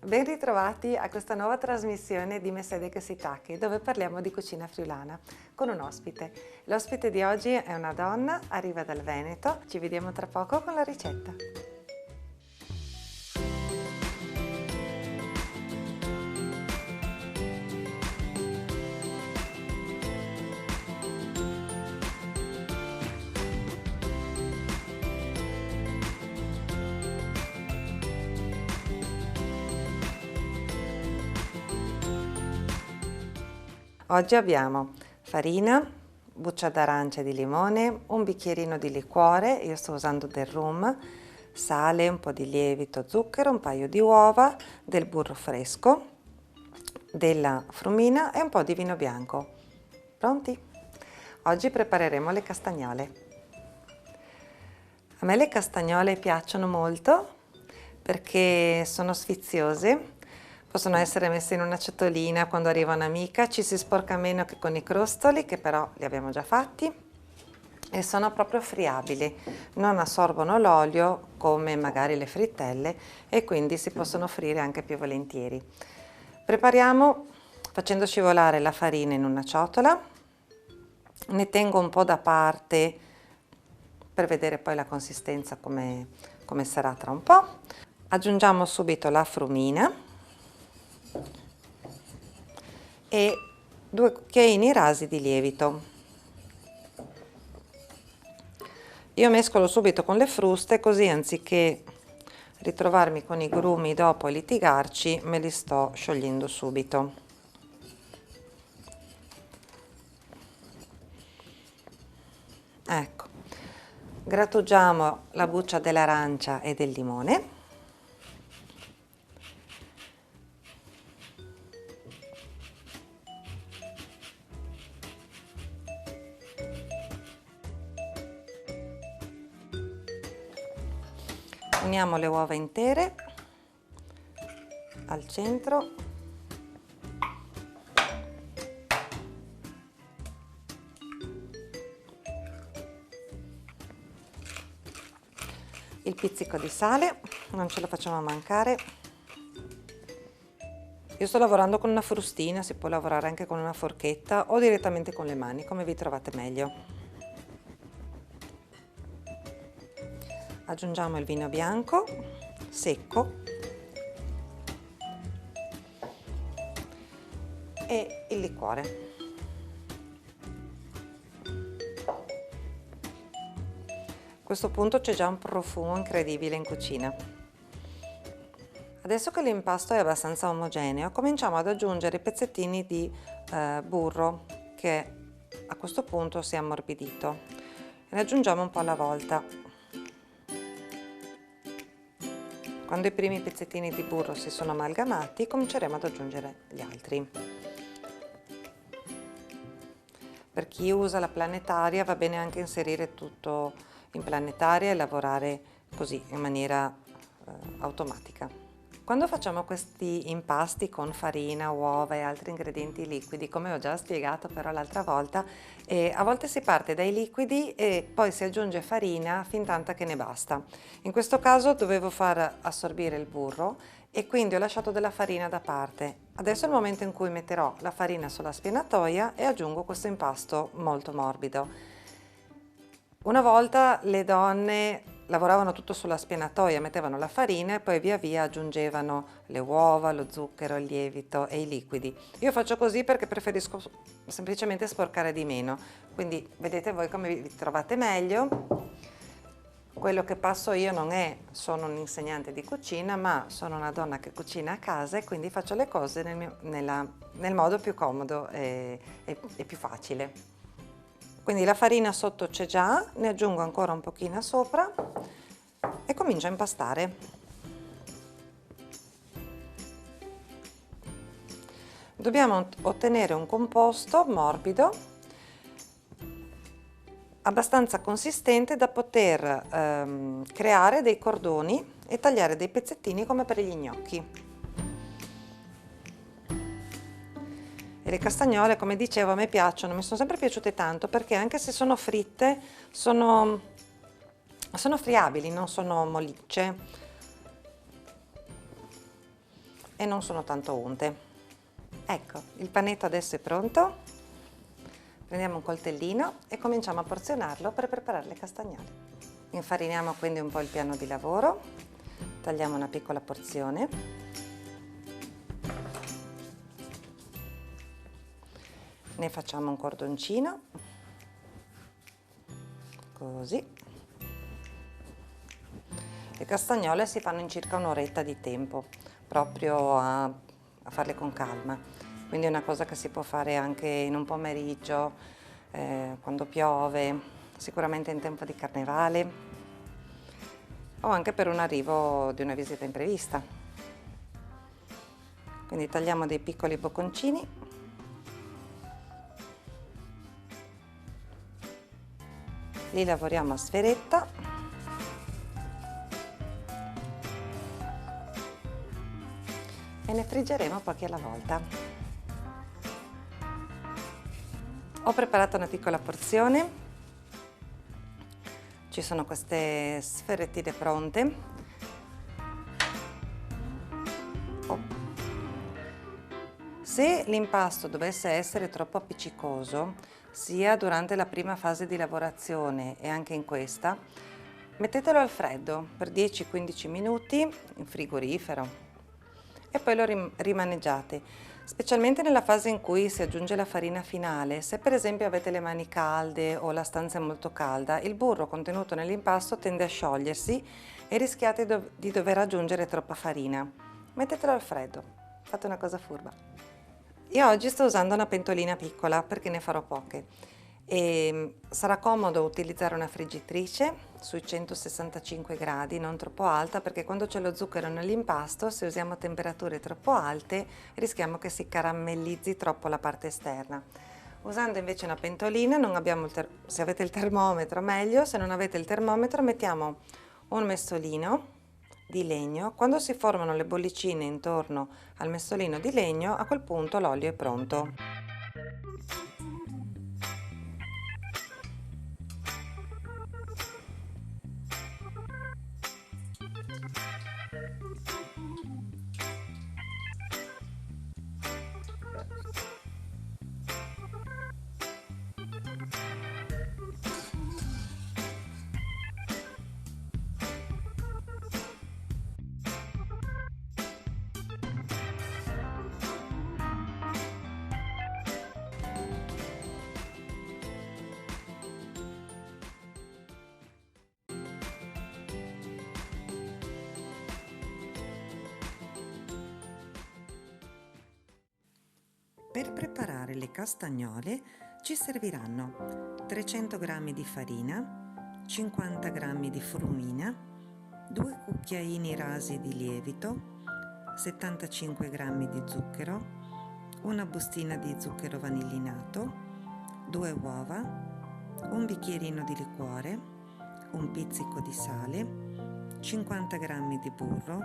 Ben ritrovati a questa nuova trasmissione di Messede che si tacchi, dove parliamo di cucina friulana con un ospite. L'ospite di oggi è una donna, arriva dal Veneto. Ci vediamo tra poco con la ricetta. Oggi abbiamo farina, buccia d'arancia e di limone, un bicchierino di liquore, io sto usando del rum, sale, un po' di lievito, zucchero, un paio di uova, del burro fresco, della frumina e un po' di vino bianco. Pronti? Oggi prepareremo le castagnole. A me le castagnole piacciono molto perché sono sfiziose. Possono essere messe in una ciotolina quando arriva un'amica, ci si sporca meno che con i crostoli, che però li abbiamo già fatti, e sono proprio friabili, non assorbono l'olio come magari le frittelle e quindi si possono frire anche più volentieri. Prepariamo facendo scivolare la farina in una ciotola, ne tengo un po' da parte per vedere poi la consistenza come sarà tra un po'. Aggiungiamo subito la frumina e 2 cucchiaini rasi di lievito. Io mescolo subito con le fruste, così anziché ritrovarmi con i grumi dopo e litigarci, me li sto sciogliendo subito. Ecco, grattugiamo la buccia dell'arancia e del limone. Uniamo le uova intere al centro. Il pizzico di sale, non ce lo facciamo mancare. Io sto lavorando con una frustina, si può lavorare anche con una forchetta o direttamente con le mani, come vi trovate meglio. Aggiungiamo il vino bianco secco e il liquore. A questo punto c'è già un profumo incredibile in cucina. Adesso che l'impasto è abbastanza omogeneo, cominciamo ad aggiungere i pezzettini di burro che a questo punto si è ammorbidito. Ne aggiungiamo un po' alla volta. Quando i primi pezzettini di burro si sono amalgamati, cominceremo ad aggiungere gli altri. Per chi usa la planetaria va bene anche inserire tutto in planetaria e lavorare così in maniera automatica. Quando facciamo questi impasti con farina, uova e altri ingredienti liquidi, come ho già spiegato però l'altra volta, a volte si parte dai liquidi e poi si aggiunge farina fin tanta che ne basta. In questo caso dovevo far assorbire il burro e quindi ho lasciato della farina da parte. Adesso è il momento in cui metterò la farina sulla spianatoia e aggiungo questo impasto molto morbido. Una volta le donne lavoravano tutto sulla spianatoia, mettevano la farina e poi via via aggiungevano le uova, lo zucchero, il lievito e i liquidi. Io faccio così perché preferisco semplicemente sporcare di meno, quindi vedete voi come vi trovate meglio. Quello che passo io non è, sono un insegnante di cucina, ma sono una donna che cucina a casa e quindi faccio le cose nel modo più comodo e più facile. Quindi la farina sotto c'è già, ne aggiungo ancora un pochino sopra e comincio a impastare. Dobbiamo ottenere un composto morbido, abbastanza consistente da poter creare dei cordoni e tagliare dei pezzettini come per gli gnocchi. E le castagnole, come dicevo, a me piacciono, mi sono sempre piaciute tanto perché anche se sono fritte, sono friabili, non sono mollicce. e non sono tanto unte. Ecco, il panetto adesso è pronto. Prendiamo un coltellino e cominciamo a porzionarlo per preparare le castagnole. Infariniamo quindi un po' il piano di lavoro, tagliamo una piccola porzione. Ne facciamo un cordoncino, così. Le castagnole si fanno in circa un'oretta di tempo, proprio a farle con calma. Quindi è una cosa che si può fare anche in un pomeriggio, quando piove, sicuramente in tempo di carnevale o anche per un arrivo di una visita imprevista. Quindi tagliamo dei piccoli bocconcini. Li lavoriamo a sferetta. E ne friggeremo pochi alla volta. Ho preparato una piccola porzione, ci sono queste sferettine pronte. Se l'impasto dovesse essere troppo appiccicoso, sia durante la prima fase di lavorazione e anche in questa, mettetelo al freddo per 10-15 minuti in frigorifero e poi lo rimaneggiate. Specialmente nella fase in cui si aggiunge la farina finale, se per esempio avete le mani calde o la stanza è molto calda, il burro contenuto nell'impasto tende a sciogliersi e rischiate di dover aggiungere troppa farina. Mettetelo al freddo, fate una cosa furba. Io oggi sto usando una pentolina piccola perché ne farò poche e sarà comodo utilizzare una friggitrice sui 165 gradi, non troppo alta, perché quando c'è lo zucchero nell'impasto, se usiamo temperature troppo alte, rischiamo che si caramellizzi troppo la parte esterna. Usando invece una pentolina, non abbiamo se avete il termometro meglio, se non avete il termometro mettiamo un mestolino di legno. Quando si formano le bollicine intorno al mestolino di legno, a quel punto l'olio è pronto. Per preparare le castagnole ci serviranno 300 g di farina, 50 g di frumina, 2 cucchiaini rasi di lievito, 75 g di zucchero, una bustina di zucchero vanillinato, 2 uova, un bicchierino di liquore, un pizzico di sale, 50 g di burro,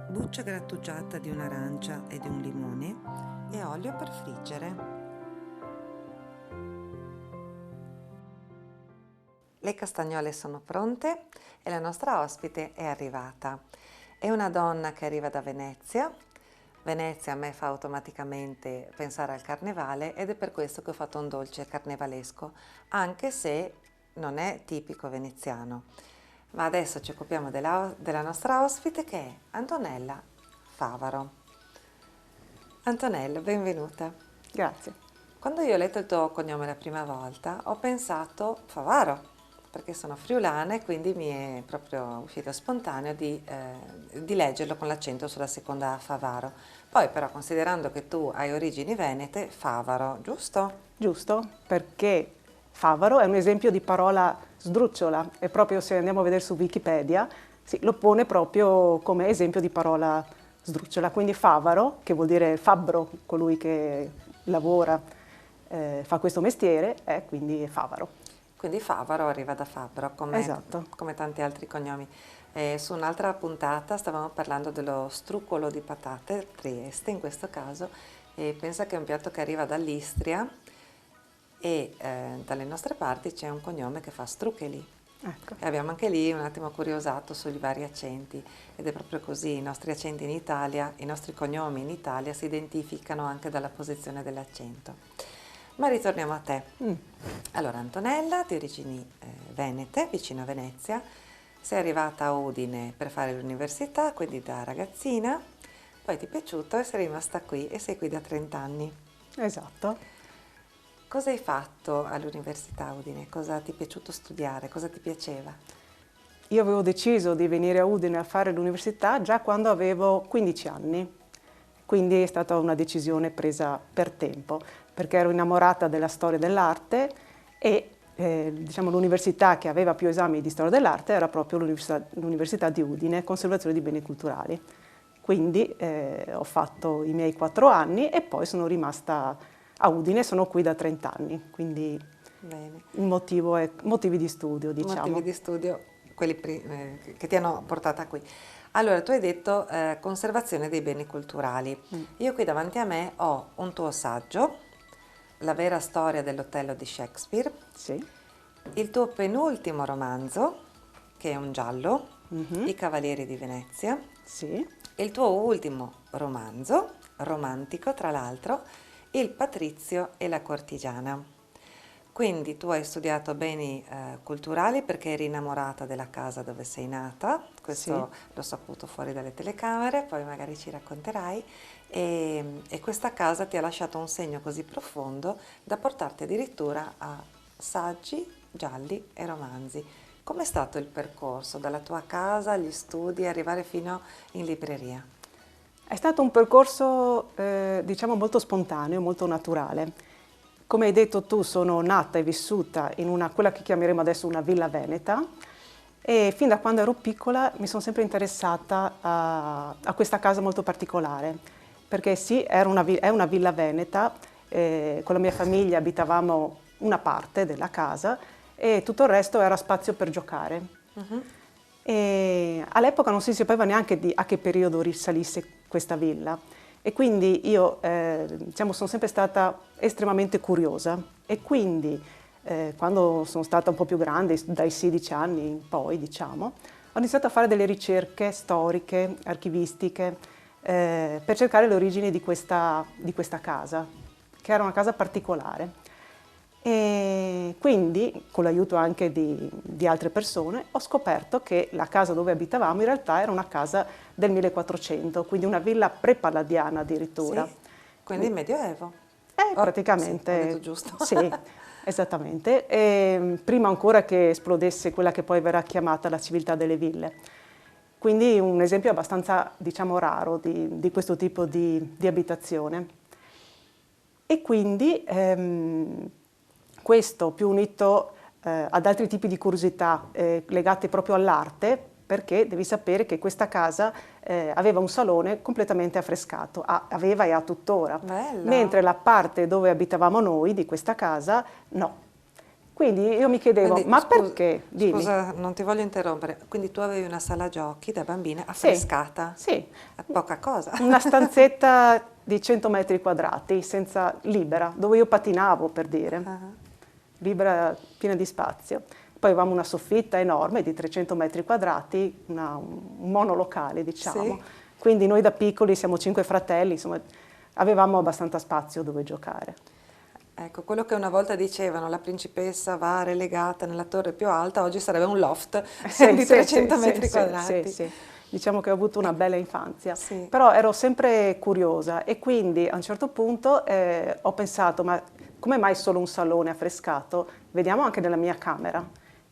buccia grattugiata di un'arancia e di un limone e olio per friggere. Le castagnole sono pronte e la nostra ospite è arrivata. È una donna che arriva da Venezia. Venezia a me fa automaticamente pensare al carnevale ed è per questo che ho fatto un dolce carnevalesco, anche se non è tipico veneziano. Ma adesso ci occupiamo della nostra ospite, che è Antonella Favaro. Antonella, benvenuta. Grazie. Quando io ho letto il tuo cognome la prima volta, ho pensato Favaro, perché sono friulana e quindi mi è proprio uscito spontaneo di leggerlo con l'accento sulla seconda A, Favaro. Poi però, considerando che tu hai origini venete, Favaro, giusto? Giusto, perché Favaro è un esempio di parola sdrucciola e proprio se andiamo a vedere su Wikipedia lo pone proprio come esempio di parola sdrucciola. Quindi Favaro, che vuol dire fabbro, colui che lavora, fa questo mestiere, è quindi Favaro. Quindi Favaro arriva da fabbro, come, Esatto. come tanti altri cognomi. Su un'altra puntata stavamo parlando dello struccolo di patate, Trieste in questo caso, e pensa che è un piatto che arriva dall'Istria e dalle nostre parti c'è un cognome che fa struccheli. Ecco. E abbiamo anche lì un attimo curiosato sui vari accenti ed è proprio così, i nostri accenti in Italia, i nostri cognomi in Italia si identificano anche dalla posizione dell'accento. Ma ritorniamo a te. Allora, Antonella, di origini venete, vicino a Venezia, sei arrivata a Udine per fare l'università, quindi da ragazzina, poi ti è piaciuto e sei rimasta qui e sei qui da 30 anni. Esatto. Cosa hai fatto all'università a Udine? Cosa ti è piaciuto studiare? Cosa ti piaceva? Io avevo deciso di venire a Udine a fare l'università già quando avevo 15 anni, quindi è stata una decisione presa per tempo, perché ero innamorata della storia dell'arte e diciamo, l'università che aveva più esami di storia dell'arte era proprio l'Università di Udine, Conservazione di Beni Culturali. Quindi ho fatto i miei 4 anni e poi sono rimasta a Udine, sono qui da 30 anni, quindi Bene. il motivo è motivi di studio, diciamo. Motivi di studio, quelli che ti hanno portata qui. Allora, tu hai detto conservazione dei beni culturali. Io qui davanti a me ho un tuo saggio, La vera storia dell'Otello di Shakespeare, Sì. il tuo penultimo romanzo, che è un giallo, Mhm. I Cavalieri di Venezia, Sì. e il tuo ultimo romanzo, romantico tra l'altro, Il Patrizio e la Cortigiana. Quindi tu hai studiato beni culturali perché eri innamorata della casa dove sei nata, questo l'ho saputo fuori dalle telecamere, poi magari ci racconterai, e questa casa ti ha lasciato un segno così profondo da portarti addirittura a saggi, gialli e romanzi. Com'è stato il percorso dalla tua casa agli studi, arrivare fino in libreria? È stato un percorso, diciamo, molto spontaneo, molto naturale. Come hai detto tu, sono nata e vissuta in quella che chiameremo adesso una villa veneta e fin da quando ero piccola mi sono sempre interessata a questa casa molto particolare, perché sì, è una villa veneta, con la mia famiglia abitavamo una parte della casa e tutto il resto era spazio per giocare. E all'epoca non si sapeva neanche a che periodo risalisse questa villa e quindi io diciamo, sono sempre stata estremamente curiosa e quindi quando sono stata un po' più grande, dai 16 anni in poi diciamo, ho iniziato a fare delle ricerche storiche, archivistiche per cercare le origini di questa casa, che era una casa particolare. E quindi, con l'aiuto anche di altre persone, ho scoperto che la casa dove abitavamo in realtà era una casa del 1400, quindi una villa pre-palladiana addirittura. Sì, quindi il Medioevo. Praticamente, sì, ho detto giusto. sì, esattamente. E, prima ancora che esplodesse quella che poi verrà chiamata la civiltà delle ville. Quindi un esempio abbastanza, diciamo, raro di questo tipo di abitazione. E quindi questo più unito ad altri tipi di curiosità legate proprio all'arte, perché devi sapere che questa casa aveva un salone completamente affrescato, aveva e ha tuttora, Bello. mentre la parte dove abitavamo noi di questa casa no. Quindi io mi chiedevo, Quindi, ma perché? Dimmi. Scusa, non ti voglio interrompere. Quindi tu avevi una sala giochi da bambina Sì, affrescata? sì, Poca cosa. una stanzetta di 100 metri quadrati, libera, dove io patinavo, per dire. Libera, piena di spazio. Poi avevamo una soffitta enorme di 300 metri quadrati, un monolocale, diciamo. Sì. Quindi noi da piccoli, siamo 5 fratelli, insomma, avevamo abbastanza spazio dove giocare. Ecco, quello che una volta dicevano, la principessa va relegata nella torre più alta, oggi sarebbe un loft di 300 metri quadrati. Sì. Diciamo che ho avuto una bella infanzia, Sì. però ero sempre curiosa e quindi a un certo punto ho pensato, ma come mai solo un salone affrescato? Vediamo anche nella mia camera.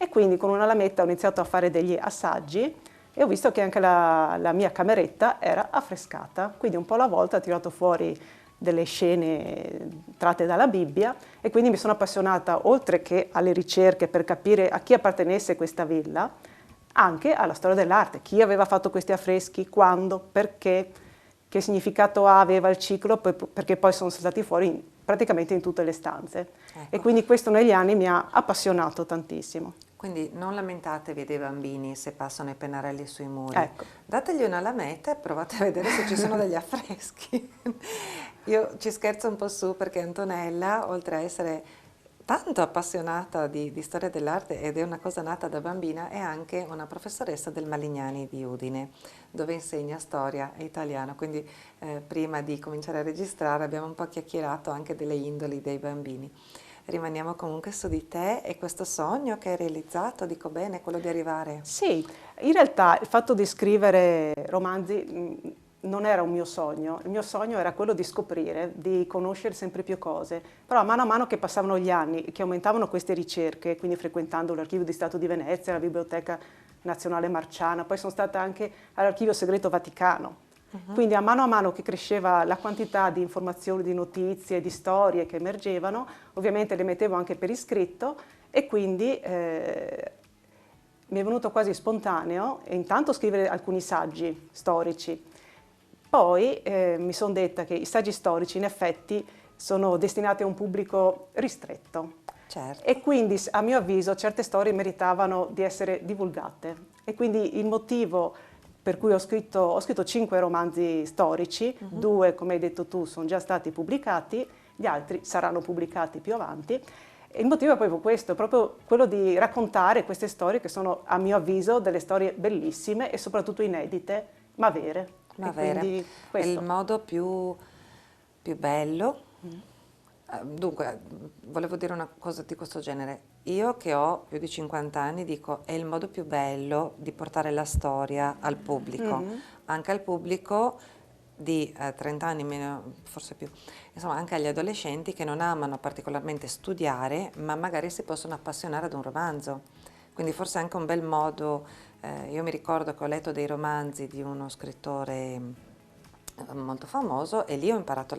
E quindi con una lametta ho iniziato a fare degli assaggi e ho visto che anche la mia cameretta era affrescata, quindi un po' alla volta ho tirato fuori delle scene tratte dalla Bibbia e quindi mi sono appassionata, oltre che alle ricerche per capire a chi appartenesse questa villa, anche alla storia dell'arte, chi aveva fatto questi affreschi, quando, perché, che significato aveva il ciclo, perché poi sono saltati fuori praticamente in tutte le stanze. Ecco. E quindi questo negli anni mi ha appassionato tantissimo. Quindi non lamentatevi dei bambini se passano i pennarelli sui muri. Ecco. Dategli una lametta e provate a vedere se ci sono degli affreschi. Io ci scherzo un po' su perché Antonella, oltre a essere tanto appassionata di storia dell'arte ed è una cosa nata da bambina, è anche una professoressa del Malignani di Udine, dove insegna storia e italiano, quindi prima di cominciare a registrare abbiamo un po' chiacchierato anche delle indoli dei bambini. Rimaniamo comunque su di te e questo sogno che hai realizzato, dico bene, quello di arrivare. Sì, in realtà il fatto di scrivere romanzi non era un mio sogno, il mio sogno era quello di scoprire, di conoscere sempre più cose, però a mano che passavano gli anni, che aumentavano queste ricerche, quindi frequentando l'Archivio di Stato di Venezia, la Biblioteca Nazionale Marciana, poi sono stata anche all'Archivio Segreto Vaticano. Quindi a mano che cresceva la quantità di informazioni, di notizie, di storie che emergevano, ovviamente le mettevo anche per iscritto e quindi mi è venuto quasi spontaneo intanto scrivere alcuni saggi storici. Poi mi sono detta che i saggi storici in effetti sono destinati a un pubblico ristretto. Certo. E quindi a mio avviso certe storie meritavano di essere divulgate. E quindi il motivo per cui ho scritto 5 romanzi storici, 2, come hai detto tu, sono già stati pubblicati, gli altri saranno pubblicati più avanti. E il motivo è proprio questo, proprio quello di raccontare queste storie che sono, a mio avviso, delle storie bellissime e soprattutto inedite, ma vere. Ma E vero, quindi è questo. il modo più bello. Dunque, volevo dire una cosa di questo genere. Io che ho più di 50 anni dico è il modo più bello di portare la storia al pubblico, anche al pubblico di 30 anni, meno, forse più, insomma anche agli adolescenti che non amano particolarmente studiare, ma magari si possono appassionare ad un romanzo. Quindi forse anche un bel modo, io mi ricordo che ho letto dei romanzi di uno scrittore molto famoso e lì ho imparato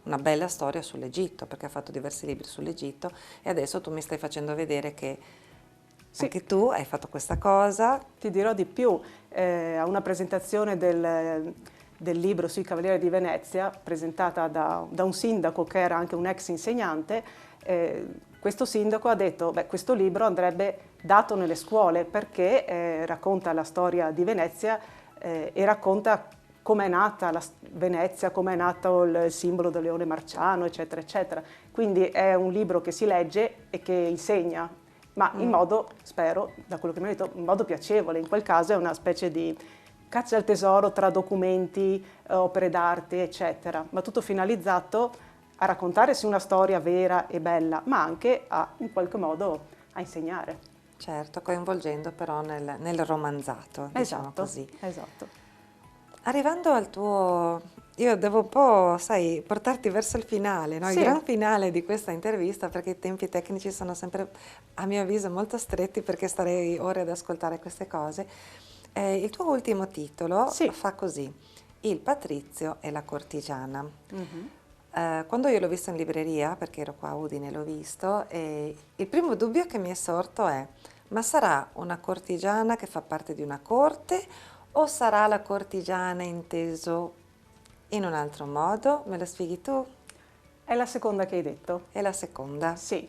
una bella storia sull'Egitto, perché ha fatto diversi libri sull'Egitto e adesso tu mi stai facendo vedere che Sì. anche tu hai fatto questa cosa. Ti dirò di più, a una presentazione del libro sui Cavalieri di Venezia, presentata da un sindaco che era anche un ex insegnante, questo sindaco ha detto che questo libro andrebbe dato nelle scuole perché racconta la storia di Venezia e racconta come è nata Venezia, come è nato il simbolo del leone marciano, eccetera, eccetera. Quindi è un libro che si legge e che insegna, ma in modo, spero, da quello che mi ha detto, in modo piacevole. In quel caso è una specie di caccia al tesoro tra documenti, opere d'arte, eccetera, ma tutto finalizzato a raccontare sì una storia vera e bella, ma anche in qualche modo a insegnare. Certo, coinvolgendo però nel romanzato, diciamo Esatto, così. esatto. Arrivando al tuo, io devo un po', sai, portarti verso il finale, no? Il Sì. gran finale di questa intervista, perché i tempi tecnici sono sempre, a mio avviso, molto stretti perché starei ore ad ascoltare queste cose. Il tuo ultimo titolo Sì. fa così, Il Patrizio e la cortigiana. Quando io l'ho visto in libreria, perché ero qua a Udine, l'ho visto, e il primo dubbio che mi è sorto è, ma sarà una cortigiana che fa parte di una corte o sarà la cortigiana inteso in un altro modo? Me lo spieghi tu? È la seconda che hai detto. È la seconda. Sì.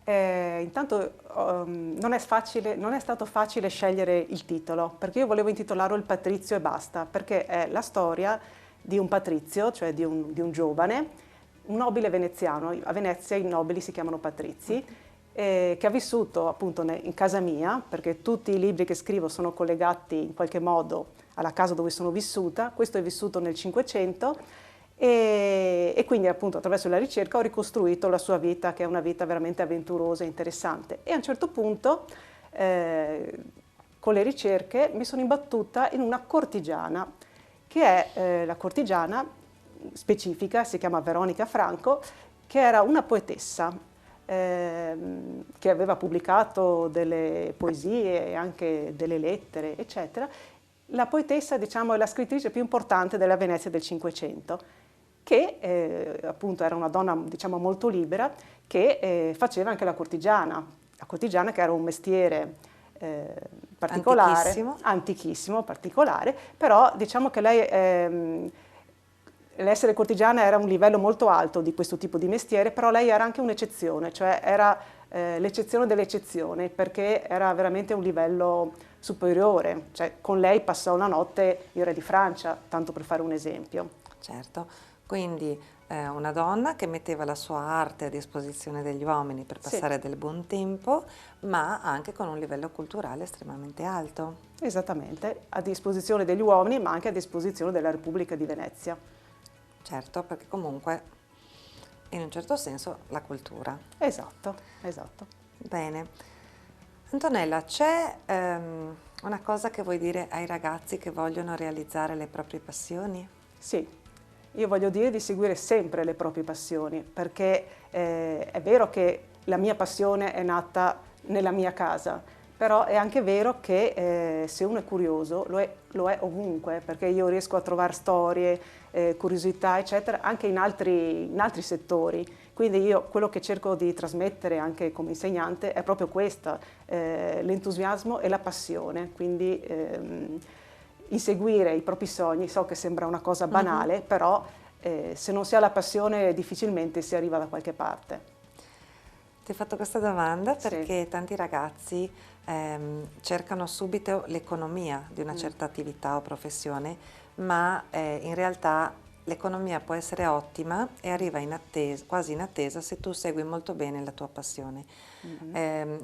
Intanto non è stato facile scegliere il titolo, perché io volevo intitolarlo Il Patrizio e basta, perché è la storia di un patrizio, cioè di un giovane, un nobile veneziano. A Venezia i nobili si chiamano patrizi, che ha vissuto appunto in casa mia, perché tutti i libri che scrivo sono collegati in qualche modo alla casa dove sono vissuta. Questo è vissuto nel Cinquecento e quindi appunto attraverso la ricerca ho ricostruito la sua vita, che è una vita veramente avventurosa e interessante. E a un certo punto con le ricerche mi sono imbattuta in una cortigiana, che è la cortigiana specifica, si chiama Veronica Franco, che era una poetessa che aveva pubblicato delle poesie e anche delle lettere, eccetera. La poetessa, diciamo, è la scrittrice più importante della Venezia del Cinquecento, che appunto era una donna, diciamo, molto libera, che faceva anche la cortigiana che era un mestiere particolare, antichissimo, particolare, però diciamo che lei l'essere cortigiana era un livello molto alto di questo tipo di mestiere, però lei era anche un'eccezione, cioè era l'eccezione dell'eccezione, perché era veramente un livello superiore. Cioè, con lei passò una notte il re di Francia, tanto per fare un esempio. Certo, Quindi una donna che metteva la sua arte a disposizione degli uomini per Sì. passare del buon tempo, ma anche con un livello culturale estremamente alto. Esattamente, a disposizione degli uomini, ma anche a disposizione della Repubblica di Venezia. Certo, perché comunque in un certo senso la cultura. Esatto, esatto. Bene. Antonella, c'è una cosa che vuoi dire ai ragazzi che vogliono realizzare le proprie passioni? Sì, io voglio dire di seguire sempre le proprie passioni, perché è vero che la mia passione è nata nella mia casa, però è anche vero che se uno è curioso lo è ovunque, perché io riesco a trovare storie, curiosità, eccetera, anche in altri settori. Quindi io quello che cerco di trasmettere anche come insegnante è proprio questo, l'entusiasmo e la passione. Quindi inseguire i propri sogni, so che sembra una cosa banale, però se non si ha la passione difficilmente si arriva da qualche parte. Ti ho fatto questa domanda Sì. perché tanti ragazzi cercano subito l'economia di una certa attività o professione, ma in realtà l'economia può essere ottima e arriva quasi in attesa se tu segui molto bene la tua passione.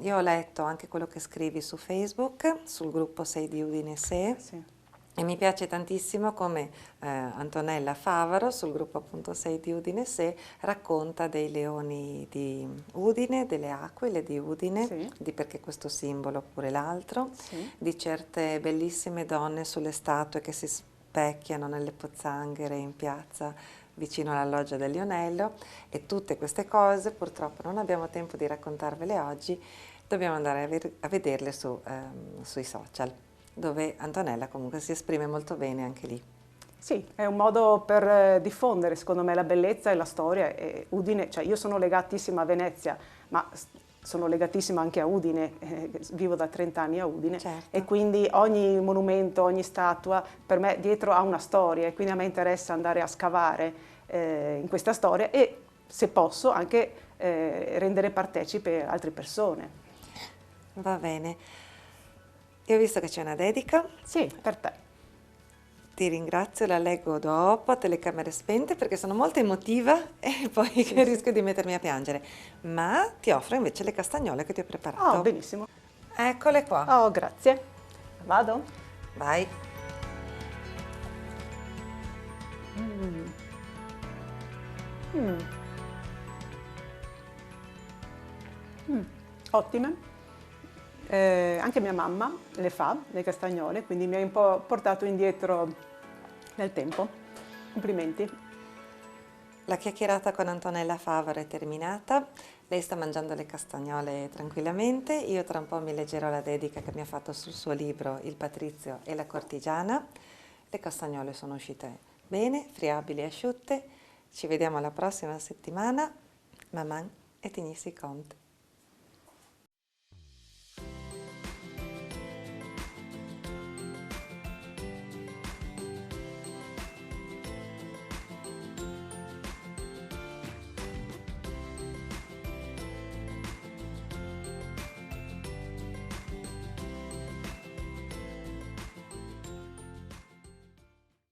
Io ho letto anche quello che scrivi su Facebook, sul gruppo Sei di Udine Se. Sì. E mi piace tantissimo come Antonella Favaro, sul gruppo appunto 6 di Udine Se, racconta dei leoni di Udine, delle aquile di Udine, Sì. di perché questo simbolo oppure l'altro, Sì. di certe bellissime donne sulle statue che si specchiano nelle pozzanghere in piazza vicino alla loggia del Lionello, e tutte queste cose purtroppo non abbiamo tempo di raccontarvele oggi, dobbiamo andare a vederle sui social, dove Antonella comunque si esprime molto bene anche lì. Sì, è un modo per diffondere secondo me la bellezza e la storia. E Udine, cioè io sono legatissima a Venezia, ma sono legatissima anche a Udine, vivo da 30 anni a Udine, Certo. e quindi ogni monumento, ogni statua per me dietro ha una storia, e quindi a me interessa andare a scavare in questa storia e, se posso, anche rendere partecipe altre persone. Va bene. Io ho visto che c'è una dedica, Sì, per te. ti ringrazio, la leggo dopo a telecamere spente perché sono molto emotiva e poi rischio di mettermi a piangere, ma ti offro invece le castagnole che ti ho preparato. Oh, benissimo. Eccole qua. Oh, grazie. Vado? Vai. Ottime. Anche mia mamma le fa, le castagnole, quindi mi hai un po' portato indietro nel tempo. Complimenti. La chiacchierata con Antonella Favaro è terminata, lei sta mangiando le castagnole tranquillamente, io tra un po' mi leggerò la dedica che mi ha fatto sul suo libro Il Patrizio e la Cortigiana. Le castagnole sono uscite bene, friabili e asciutte. Ci vediamo la prossima settimana. Maman e Tigny si compte.